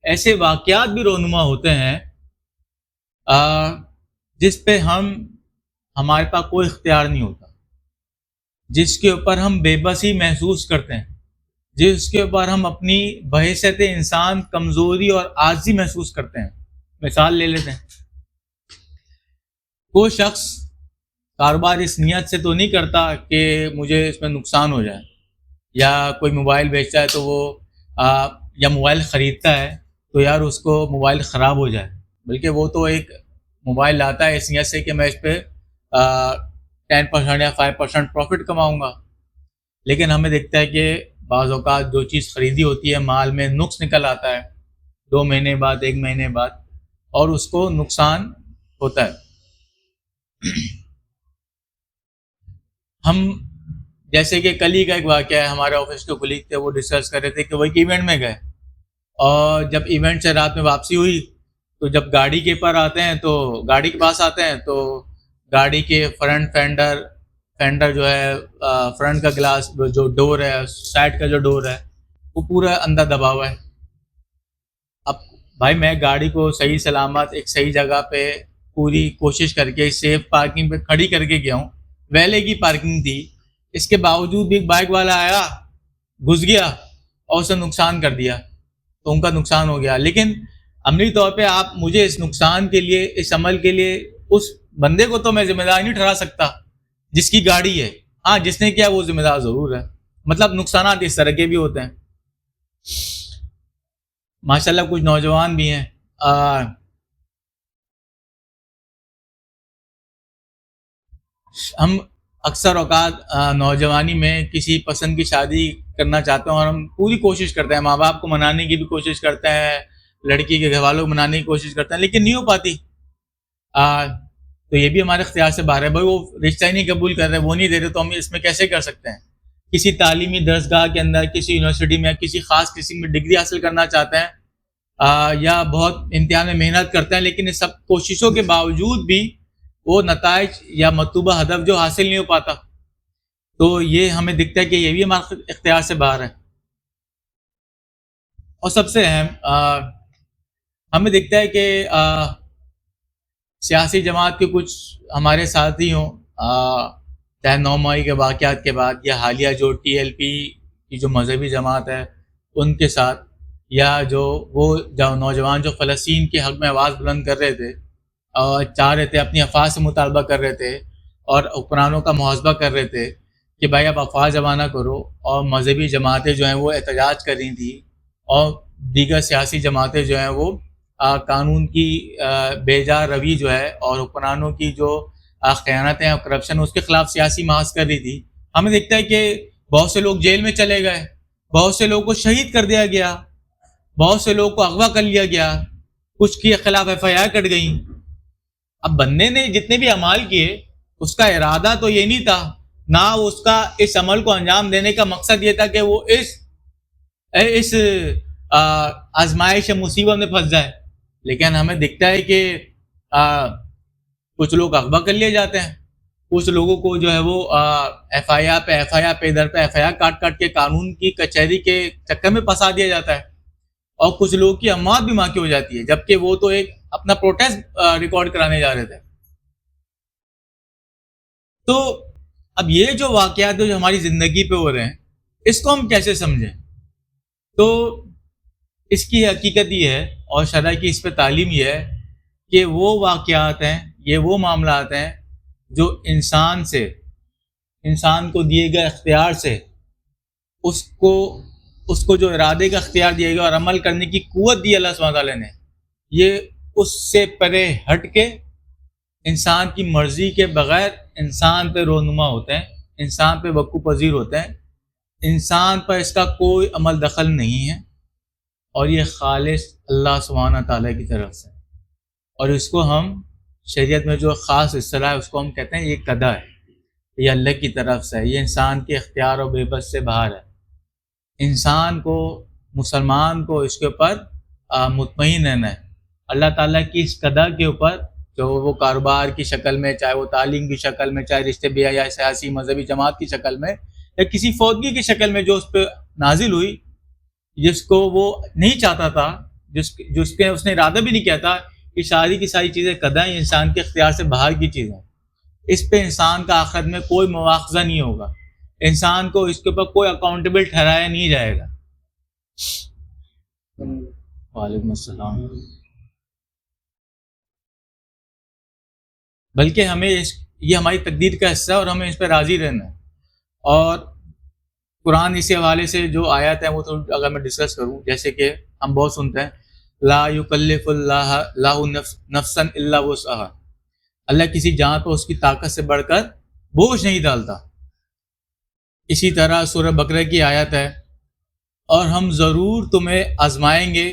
ایسے واقعات بھی رونما ہوتے ہیں جس پہ ہمارے پاس کوئی اختیار نہیں ہوتا، جس کے اوپر ہم بے بسی محسوس کرتے ہیں، جس کے اوپر ہم اپنی بحیثیت انسان کمزوری اور عاجزی محسوس کرتے ہیں. مثال لے لیتے ہیں، کوئی شخص کاروبار اس نیت سے تو نہیں کرتا کہ مجھے اس میں نقصان ہو جائے، یا کوئی موبائل بیچتا ہے تو وہ یا موبائل خریدتا ہے تو یار اس کو موبائل خراب ہو جائے، بلکہ وہ تو ایک موبائل لاتا ہے اس نیت سے کہ میں اس پہ 10% یا 5% پروفٹ کماؤں گا. لیکن ہمیں دیکھتا ہے کہ بعض اوقات جو چیز خریدی ہوتی ہے مال میں نقص نکل آتا ہے 2 مہینے بعد، 1 مہینے بعد، اور اس کو نقصان ہوتا ہے. ہم جیسے کہ کل ہی کا ایک واقعہ ہے، ہمارے آفس کے کولیگ تھے، وہ ڈسکس کر رہے تھے کہ وہ ایک ایونٹ میں گئے، اور جب ایونٹ سے رات میں واپسی ہوئی تو جب گاڑی کے پر آتے ہیں تو گاڑی کے پاس آتے ہیں تو گاڑی کے فرنٹ فینڈر جو ہے، فرنٹ کا گلاس جو ڈور ہے، سائڈ کا جو ڈور ہے، وہ پورا اندر دبا ہوا ہے. اب بھائی میں گاڑی کو صحیح سلامت ایک صحیح جگہ پہ پوری کوشش کر کے سیف پارکنگ پہ کھڑی کر کے گیا ہوں، ویلے کی پارکنگ تھی، اس کے باوجود بھی ایک بائک والا آیا، گھس گیا اور اسے نقصان کر دیا، تو ان کا نقصان ہو گیا. لیکن عملی طور پہ آپ مجھے اس نقصان کے لیے، اس عمل کے لیے، اس بندے کو تو میں ذمہ دار نہیں ٹھہرا سکتا جس کی گاڑی ہے. ہاں جس نے کیا وہ ذمہ دار ضرور ہے. مطلب نقصانات اس طرح کے بھی ہوتے ہیں. ماشاءاللہ کچھ نوجوان بھی ہیں، ہم اکثر اوقات نوجوانی میں کسی پسند کی شادی کرنا چاہتے ہیں اور ہم پوری کوشش کرتے ہیں، ماں باپ کو منانے کی بھی کوشش کرتے ہیں، لڑکی کے گھر والوں کو منانے کی کوشش کرتے ہیں، لیکن نہیں ہو پاتی. تو یہ بھی ہمارے اختیار سے باہر ہے. بھائی وہ رشتہ ہی نہیں قبول کر رہے، وہ نہیں دے رہے، تو ہم اس میں کیسے کر سکتے ہیں؟ کسی تعلیمی درسگاہ کے اندر، کسی یونیورسٹی میں، کسی خاص قسم میں ڈگری حاصل کرنا چاہتے ہیں، یا بہت امتحان میں محنت کرتے ہیں، لیکن اس سب کوششوں کے باوجود بھی وہ نتائج یا مطلوبہ ہدف جو حاصل نہیں ہو پاتا، تو یہ ہمیں دکھتا ہے کہ یہ بھی ہمارے اختیار سے باہر ہے. اور سب سے اہم ہمیں دکھتا ہے کہ سیاسی جماعت کے کچھ ہمارے ساتھی ہوں، چاہے 9 مئی کے واقعات کے بعد، یا حالیہ جو TLP کی جو مذہبی جماعت ہے ان کے ساتھ، یا وہ نوجوان جو فلسطین کے حق میں آواز بلند کر رہے تھے اور چاہ رہے تھے، اپنی افواج سے مطالبہ کر رہے تھے اور حکمرانوں کا محاسبہ کر رہے تھے کہ بھائی اب افواج جمع نہ کرو، اور مذہبی جماعتیں جو ہیں وہ احتجاج کر رہی تھیں، اور دیگر سیاسی جماعتیں جو ہیں وہ قانون کی بے جا روی جو ہے اور حکمرانوں کی جو خیانتیں اور کرپشن، اس کے خلاف سیاسی محاذ کر رہی تھی. ہمیں دیکھتا ہے کہ بہت سے لوگ جیل میں چلے گئے، بہت سے لوگوں کو شہید کر دیا گیا، بہت سے لوگوں کو اغوا کر لیا گیا، کچھ کے خلاف FIR کٹ گئیں. اب بندے نے جتنے بھی اعمال کیے، اس کا ارادہ تو یہ نہیں تھا، نہ اس کا اس عمل کو انجام دینے کا مقصد یہ تھا کہ وہ اس آزمائش مصیبت میں پھنس جائے. لیکن ہمیں دکھتا ہے کہ کچھ لوگ اغوا کر لیے جاتے ہیں، کچھ لوگوں کو جو ہے وہ FIR پہ ادھر پہ FIR کاٹ کے قانون کی کچہری کے چکر میں پھنسا دیا جاتا ہے، اور کچھ لوگوں کی اموات بھی موقع ہو جاتی ہے، جبکہ وہ تو ایک اپنا پروٹیسٹ ریکارڈ کرانے جا رہے تھے. تو اب یہ جو واقعات جو ہماری زندگی پہ ہو رہے ہیں، اس کو ہم کیسے سمجھیں؟ تو اس کی حقیقت یہ ہے، اور شرع کی اس پہ تعلیم یہ ہے کہ وہ واقعات ہیں یہ وہ معاملات ہیں جو انسان کو دیے گئے اختیار سے اس کو جو ارادے کا اختیار دیا گیا اور عمل کرنے کی قوت دی اللہ سبحانہ تعالیٰ نے، یہ اس سے پرے ہٹ کے انسان کی مرضی کے بغیر انسان پہ رونما ہوتے ہیں، انسان پہ وقوع پذیر ہوتے ہیں، انسان پر اس کا کوئی عمل دخل نہیں ہے، اور یہ خالص اللہ سبحانہ تعالیٰ کی طرف سے، اور اس کو ہم شریعت میں جو خاص اصطلاح ہے اس کو ہم کہتے ہیں یہ قضا ہے، یہ اللہ کی طرف سے ہے، یہ انسان کے اختیار و بے بس سے باہر ہے۔ انسان کو، مسلمان کو اس کے اوپر مطمئن رہنا ہے، اللہ تعالیٰ کی اس قضا کے اوپر، جو وہ کاروبار کی شکل میں، چاہے وہ تعلیم کی شکل میں، چاہے رشتے بیاہ یا سیاسی مذہبی جماعت کی شکل میں، یا کسی فوتگی کی شکل میں جو اس پہ نازل ہوئی، جس کو وہ نہیں چاہتا تھا، اس نے ارادہ بھی نہیں کیا تھا، یہ ساری کی ساری چیزیں قضا ہیں، انسان کے اختیار سے باہر کی چیزیں، اس پہ انسان کا آخرت میں کوئی مواخذہ نہیں ہوگا، انسان کو اس کے اوپر کوئی اکاؤنٹیبل ٹھہرایا نہیں جائے گا۔ وعلیکم السلام۔ بلکہ ہمیں یہ ہماری تقدیر کا حصہ ہے اور ہمیں اس پہ راضی رہنا ہے۔ اور قرآن اسی حوالے سے جو آیات ہیں وہ تو اگر میں ڈسکس کروں، جیسے کہ ہم بہت سنتے ہیں لا یکلف اللہ نفسا الا وسعها، اللہ کسی جان پر اس کی طاقت سے بڑھ کر بوجھ نہیں ڈالتا۔ اسی طرح سورہ بقرہ کی آیت ہے اور ہم ضرور تمہیں آزمائیں گے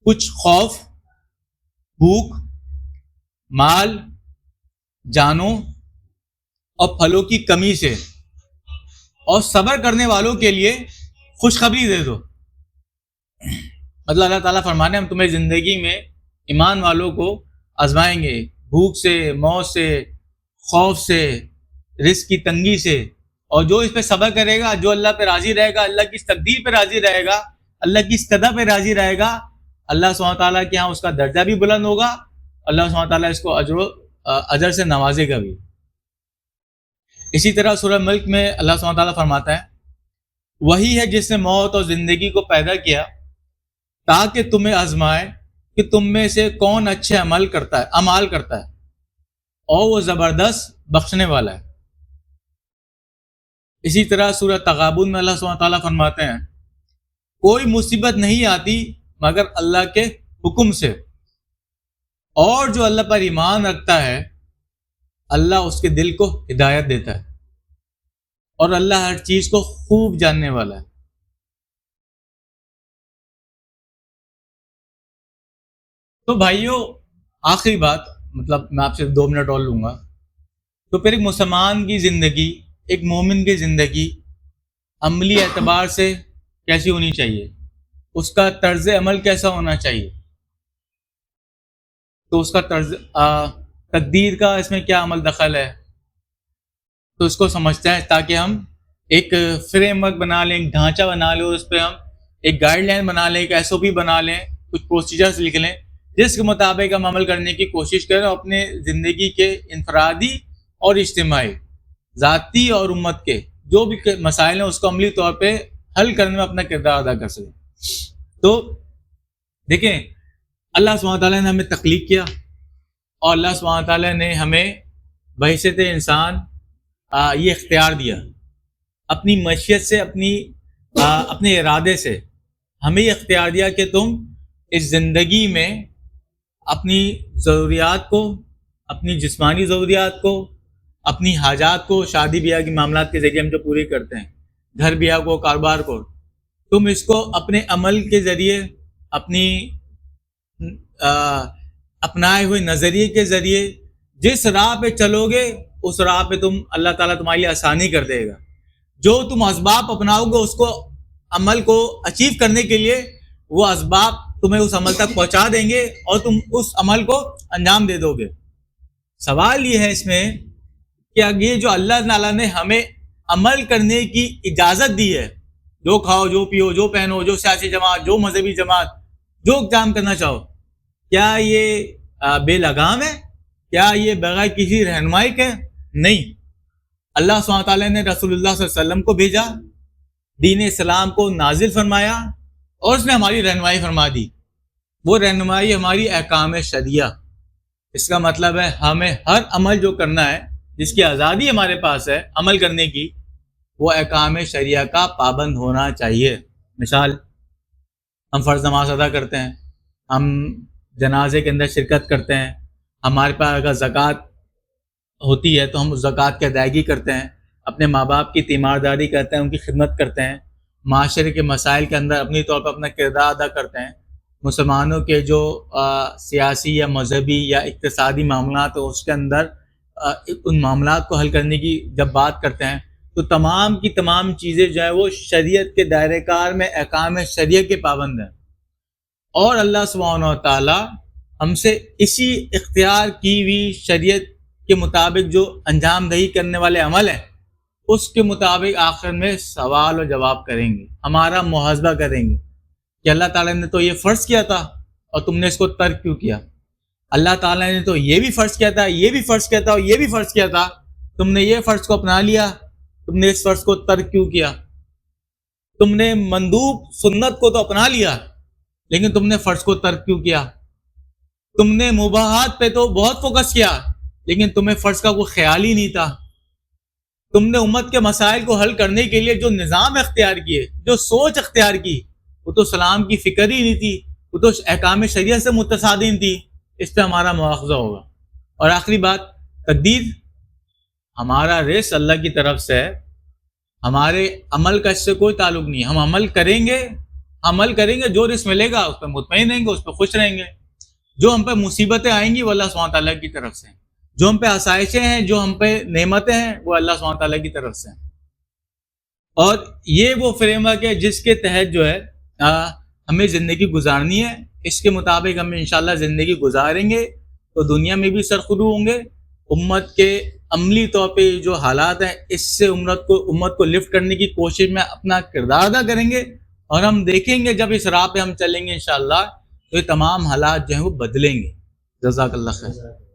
کچھ خوف، بھوک، مال، جانوں اور پھلوں کی کمی سے، اور صبر کرنے والوں کے لیے خوشخبری دے دو۔ مطلب اللہ تعالیٰ فرمانے ہم تمہیں زندگی میں ایمان والوں کو آزمائیں گے، بھوک سے، موت سے، خوف سے، رزق کی تنگی سے، اور جو اس پہ صبر کرے گا، جو اللہ پہ راضی رہے گا، اللہ کی اس تقدیر پہ راضی رہے گا، اللہ کی اس قضا پہ راضی رہے گا، اللہ سبحانہ تعالیٰ کے ہاں اس کا درجہ بھی بلند ہوگا، اللہ سبحانہ تعالیٰ اس کو اجر سے نوازے گا بھی۔ اسی طرح سورہ ملک میں اللہ سبحانہ تعالیٰ فرماتا ہے وہی ہے جس نے موت اور زندگی کو پیدا کیا تاکہ تمہیں آزمائے کہ تم میں سے کون اچھے اعمال کرتا ہے اور وہ زبردست بخشنے والا ہے۔ اسی طرح سورہ تغابن میں اللہ سبحانہ تعالیٰ فرماتے ہیں کوئی مصیبت نہیں آتی مگر اللہ کے حکم سے، اور جو اللہ پر ایمان رکھتا ہے اللہ اس کے دل کو ہدایت دیتا ہے، اور اللہ ہر چیز کو خوب جاننے والا ہے۔ تو بھائیو، آخری بات، مطلب میں آپ سے 2 منٹ اور لوں گا، تو پھر ایک مسلمان کی زندگی، ایک مومن کی زندگی عملی اعتبار سے کیسی ہونی چاہیے، اس کا طرز عمل کیسا ہونا چاہیے، تو اس کا تقدیر کا اس میں کیا عمل دخل ہے، تو اس کو سمجھتے ہیں تاکہ ہم ایک فریم ورک بنا لیں، ایک ڈھانچہ بنا لیں، اس پہ ہم ایک گائیڈ لائن بنا لیں، ایک SOP بنا لیں، کچھ پروسیجرز لکھ لیں جس کے مطابق ہم عمل کرنے کی کوشش کریں، اور اپنے زندگی کے انفرادی اور اجتماعی، ذاتی اور امت کے جو بھی مسائل ہیں اس کو عملی طور پہ حل کرنے میں اپنا کردار ادا کر سکیں۔ تو دیکھیں، اللہ سبحانہ تعالیٰ نے ہمیں تخلیق کیا، اور اللہ سبحانہ تعالیٰ نے ہمیں بحیثیت انسان یہ اختیار دیا، اپنی مشیت سے، اپنے ارادے سے ہمیں یہ اختیار دیا کہ تم اس زندگی میں اپنی ضروریات کو، اپنی جسمانی ضروریات کو، اپنی حاجات کو، شادی بیاہ کے معاملات کے ذریعے ہم جو پورے کرتے ہیں، گھر بیاہ کو، کاروبار کو، تم اس کو اپنے عمل کے ذریعے، اپنی اپنائے ہوئے نظریے کے ذریعے جس راہ پہ چلو گے اس راہ پہ اللہ تعالیٰ تمہاری لیے آسانی کر دے گا۔ جو تم اسباب اپناؤ گے اس کو، عمل کو اچیو کرنے کے لیے، وہ اسباب تمہیں اس عمل تک پہنچا دیں گے اور تم اس عمل کو انجام دے دو گے۔ سوال یہ ہے اس میں کہ یہ جو اللہ تعالیٰ نے ہمیں عمل کرنے کی اجازت دی ہے، جو کھاؤ، جو پیو، جو پہنو، جو سیاسی جماعت، جو مذہبی جماعت، جو کام کرنا چاہو، کیا یہ بے لگام ہے؟ کیا یہ بغیر کسی رہنمائی کے؟ نہیں۔ اللہ سبحانہ تعالیٰ نے رسول اللہ صلی اللہ علیہ وسلم کو بھیجا، دین اسلام کو نازل فرمایا، اور اس نے ہماری رہنمائی فرما دی۔ وہ رہنمائی ہماری احکام شریعہ، اس کا مطلب ہے ہمیں ہر عمل جو کرنا ہے، جس کی آزادی ہمارے پاس ہے عمل کرنے کی، وہ احکام شریعہ کا پابند ہونا چاہیے۔ مثال، ہم فرض نماز ادا کرتے ہیں، ہم جنازے کے اندر شرکت کرتے ہیں، ہمارے پاس اگر زکوٰۃ ہوتی ہے تو ہم اس زکوٰۃ کی ادائیگی کرتے ہیں، اپنے ماں باپ کی تیمارداری کرتے ہیں، ان کی خدمت کرتے ہیں، معاشرے کے مسائل کے اندر اپنی طور پر اپنا کردار ادا کرتے ہیں، مسلمانوں کے جو سیاسی یا مذہبی یا اقتصادی معاملات ہو اس کے اندر ان معاملات کو حل کرنے کی جب بات کرتے ہیں تو تمام کی تمام چیزیں جو ہے وہ شریعت کے دائرۂ کار میں احکام شریعہ کے پابند ہیں، اور اللہ سبحانہ و تعالی ہم سے اسی اختیار کی ہوئی شریعت کے مطابق جو انجام دہی کرنے والے عمل ہیں اس کے مطابق آخر میں سوال و جواب کریں گے، ہمارا محاسبہ کریں گے کہ اللہ تعالیٰ نے تو یہ فرض کیا تھا اور تم نے اس کو ترک کیوں کیا، اللہ تعالیٰ نے تو یہ بھی فرض کیا تھا، یہ بھی فرض کیا تھا اور یہ بھی فرض کیا تھا، تم نے یہ فرض کو اپنا لیا، تم نے اس فرض کو ترک کیوں کیا، تم نے مندوب سنت کو تو اپنا لیا لیکن تم نے فرض کو ترک کیوں کیا، تم نے مباحات پہ تو بہت فوکس کیا لیکن تمہیں فرض کا کوئی خیال ہی نہیں تھا، تم نے امت کے مسائل کو حل کرنے کے لیے جو نظام اختیار کیے، جو سوچ اختیار کی، وہ تو اسلام کی فکر ہی نہیں تھی، وہ تو احکام شریعت سے متصادم تھی، اس پہ ہمارا مواخذہ ہوگا۔ اور آخری بات، تقدیر، ہمارا رزق اللہ کی طرف سے ہے، ہمارے عمل کا اس سے کوئی تعلق نہیں ہے، ہم عمل کریں گے جو رزق ملے گا اس پہ مطمئن رہیں گے، اس پہ خوش رہیں گے، جو ہم پہ مصیبتیں آئیں گی وہ اللہ سبحانہ تعالیٰ کی طرف سے ہیں، جو ہم پہ آسائشیں ہیں، جو ہم پہ نعمتیں ہیں وہ اللہ سبحانہ تعالیٰ کی طرف سے ہیں، اور یہ وہ فریم ورک ہے جس کے تحت جو ہے ہمیں زندگی گزارنی ہے، اس کے مطابق ہم انشاءاللہ زندگی گزاریں گے تو دنیا میں بھی سرخرو ہوں گے، امت کے عملی طور پہ جو حالات ہیں اس سے امت کو لفٹ کرنے کی کوشش میں اپنا کردار ادا کریں گے، اور ہم دیکھیں گے جب اس راہ پہ ہم چلیں گے انشاءاللہ تو یہ تمام حالات جو ہیں وہ بدلیں گے۔ جزاک اللہ خیر۔